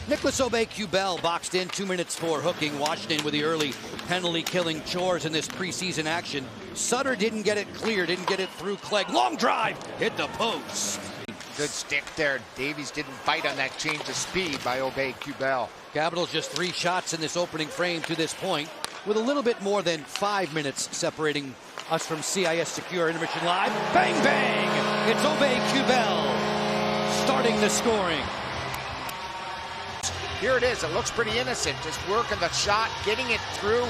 Nicholas Aube-Kubel boxed in 2 minutes for hooking Washington with the early penalty-killing chores in this preseason action. Sutter didn't get it clear, didn't get it through Clegg. Long drive, hit the post. Good stick there. Davies didn't bite on that change of speed by Aube-Kubel. Capitals just 3 shots in this opening frame to this point, with a little bit more than 5 minutes separating us from CIS Secure Intermission Live. Bang, bang! It's Aube-Kubel starting the scoring. Here it is. It looks pretty innocent. Just working the shot, getting it through.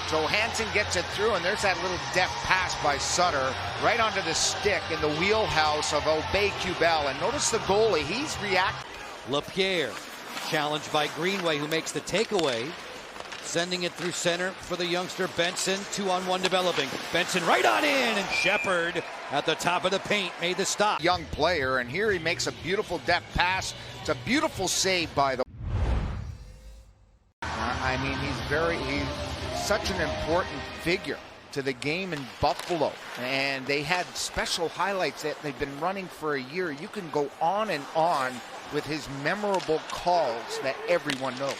Johansson gets it through, and there's that little deft pass by Sutter right onto the stick in the wheelhouse of Aube-Kubel. And notice the goalie. He's reacting. LaPierre challenged by Greenway, who makes the takeaway. Sending it through center for the youngster Benson. 2-on-1 developing. Benson right on in, and Shepard at the top of the paint made the stop. Young player, and here he makes a beautiful deft pass. It's a beautiful save by the... I mean, he's such an important figure to the game in Buffalo, and they had special highlights that they've been running for a year. You can go on and on with his memorable calls that everyone knows.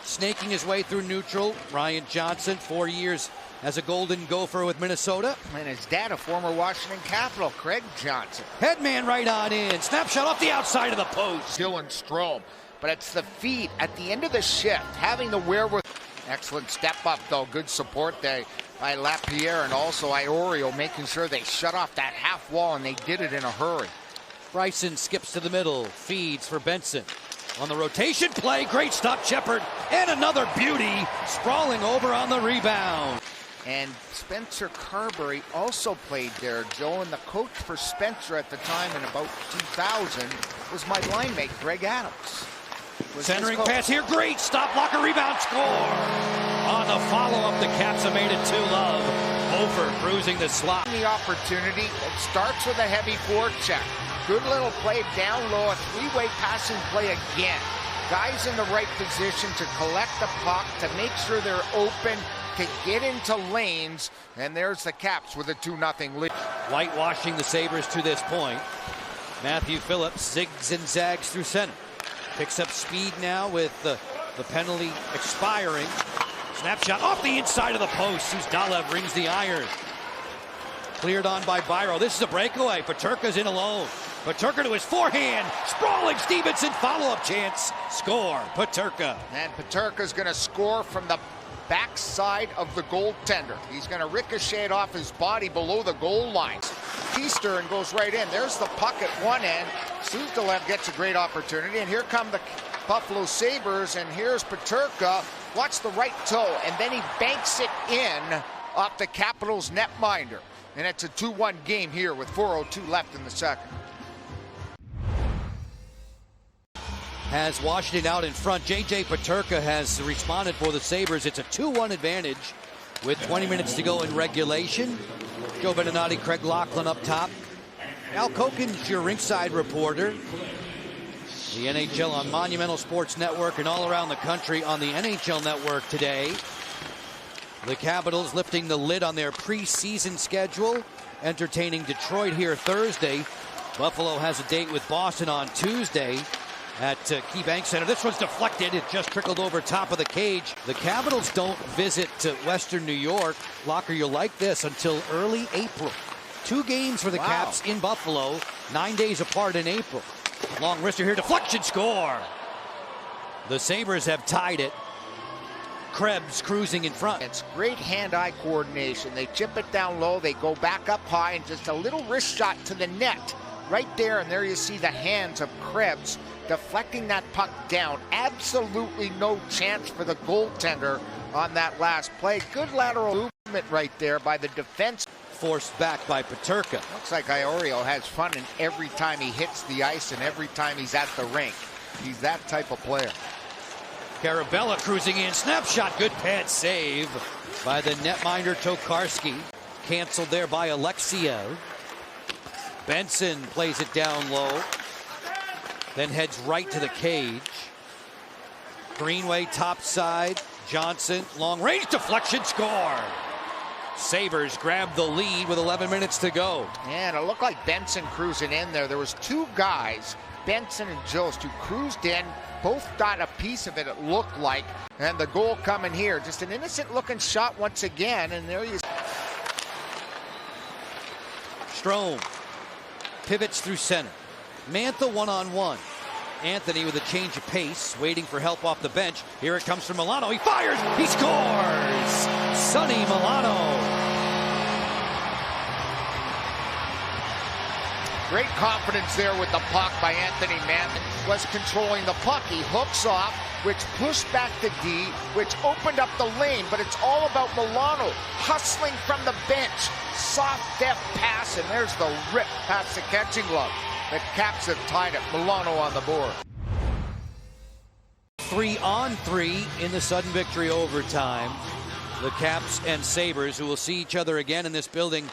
Snaking his way through neutral, Ryan Johnson, 4 years as a Golden Gopher with Minnesota. And his dad, a former Washington Capital, Craig Johnson. Headman right on in, snapshot off the outside of the post. Dylan Strome, but it's the feet at the end of the shift, having the wherewithal. Excellent step up, though. Good support there by LaPierre and also Iorio, making sure they shut off that half wall, and they did it in a hurry. Bryson skips to the middle, feeds for Benson. On the rotation play, great stop, Shepard, and another beauty, sprawling over on the rebound. And Spencer Carberry also played there, Joe, and the coach for Spencer at the time in about 2000 was my line mate, Greg Adams. Centering pass here, great stop, blocker, rebound, score. On the follow-up, the Caps have made it 2-love. Hofer cruising the slot. The opportunity, it starts with a heavy forecheck. Good little play down low, a three-way passing play again. Guys in the right position to collect the puck, to make sure they're open, to get into lanes, and there's the Caps with a 2-0 lead. Whitewashing the Sabres to this point. Matthew Phillips zigs and zags through center. Picks up speed now with the penalty expiring. Snapshot off the inside of the post. Suzdalev rings the iron. Cleared on by Biro. This is a breakaway. Peterka's in alone. Peterka to his forehand. Sprawling Stevenson. Follow-up chance. Score. Peterka. And Peterka's going to score from the backside of the goaltender. He's going to ricochet it off his body below the goal line. Keister and goes right in. There's the puck at one end. Suzdalev gets a great opportunity. And here come the Buffalo Sabres. And here's Peterka. Watch the right toe. And then he banks it in off the Capitals netminder. And it's a 2-1 game here with 4:02 left in the second. Has Washington out in front. J.J. Peterka has responded for the Sabres. It's a 2-1 advantage with 20 minutes to go in regulation. Joe Beninati, Craig Laughlin up top. Al Koken's your ringside reporter. The NHL on Monumental Sports Network and all around the country on the NHL Network today. The Capitals lifting the lid on their preseason schedule, entertaining Detroit here Thursday. Buffalo has a date with Boston on Tuesday at KeyBank Center. This one's deflected. It just trickled over top of the cage. The Capitals don't visit Western New York. Locker, you'll like this, until early April. 2 games for the Caps in Buffalo, 9 days apart in April. Long wrister here, deflection, score. The Sabres have tied it. Krebs cruising in front. It's great hand-eye coordination. They chip it down low, they go back up high, and just a little wrist shot to the net. Right there, and there you see the hands of Krebs deflecting that puck down. Absolutely no chance for the goaltender on that last play. Good lateral movement right there by the defense. Forced back by Peterka. Looks like Iorio has fun in every time he hits the ice and every time he's at the rink. He's that type of player. Carabella cruising in, snapshot, good pad save by the netminder Tokarski. Canceled there by Alexiev. Benson plays it down low, then heads right to the cage. Greenway top side, Johnson, long range deflection, score. Sabres grab the lead with 11 minutes to go. And it looked like Benson cruising in there. There was two guys, Benson and Jost, who cruised in. Both got a piece of it, it looked like. And the goal coming here. Just an innocent-looking shot once again. And there you... Strome pivots through center. Mantha one-on-one. Anthony with a change of pace, waiting for help off the bench. Here it comes from Milano. He fires! He scores! Sonny Milano. Great confidence there with the puck by Anthony Mantha. Was controlling the puck. He hooks off, which pushed back the D, which opened up the lane. But it's all about Milano hustling from the bench. Soft, deft pass, and there's the rip past the catching glove. The Caps have tied it. Milano on the board. 3-on-3 in the sudden victory overtime. The Caps and Sabres, who will see each other again in this building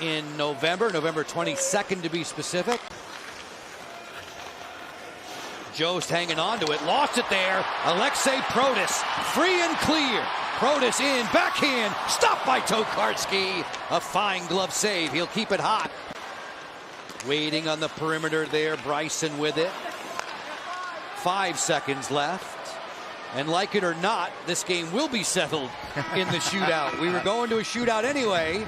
in November 22nd to be specific. Jost hanging on to it, lost it there. Alexei Protas, free and clear. Protas in, backhand, stopped by Tokarski. A fine glove save, he'll keep it hot. Waiting on the perimeter there, Bryson with it. 5 seconds left. And like it or not, this game will be settled in the shootout. We were going to a shootout anyway.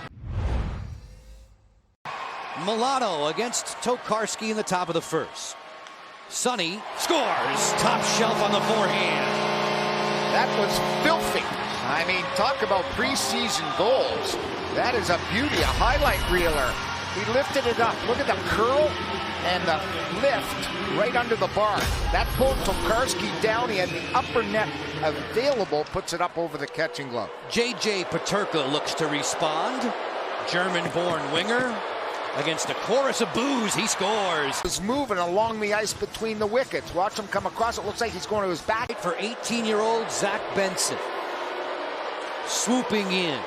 Milano against Tokarski in the top of the first. Sonny scores. Top shelf on the forehand. That was filthy. I mean, talk about preseason goals. That is a beauty, a highlight reeler. He lifted it up. Look at the curl and the lift right under the bar. That pulled Tokarski down. He had the upper net available. Puts it up over the catching glove. JJ Peterka looks to respond. German-born winger. Against a chorus of boos, he scores. He's moving along the ice between the wickets. Watch him come across. It looks like he's going to his back. For 18-year-old Zach Benson. Swooping in.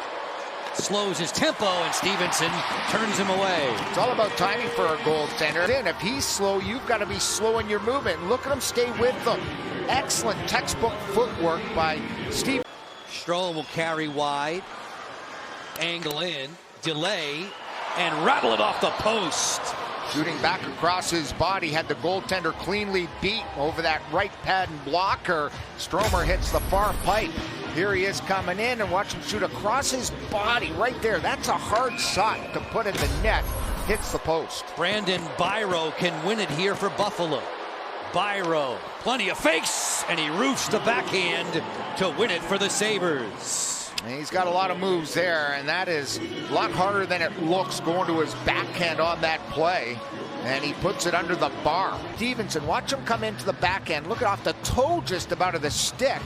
Slows his tempo, and Stevenson turns him away. It's all about timing for a goaltender. And if he's slow, you've got to be slow in your movement. Look at him stay with them. Excellent textbook footwork by Steve. Strome will carry wide. Angle in. Delay. And rattle it off the post. Shooting back across his body, had the goaltender cleanly beat over that right pad and blocker. Stromer hits the far pipe. Here he is coming in, and watch him shoot across his body right there. That's a hard shot to put in the net. Hits the post. Brandon Biro can win it here for Buffalo. Biro, plenty of fakes, and he roofs the backhand to win it for the Sabres. And he's got a lot of moves there, and that is a lot harder than it looks going to his backhand on that play. And he puts it under the bar. Stevenson, watch him come into the backhand. Look at off the toe just about of the stick.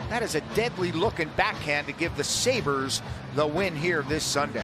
That is a deadly looking backhand to give the Sabres the win here this Sunday.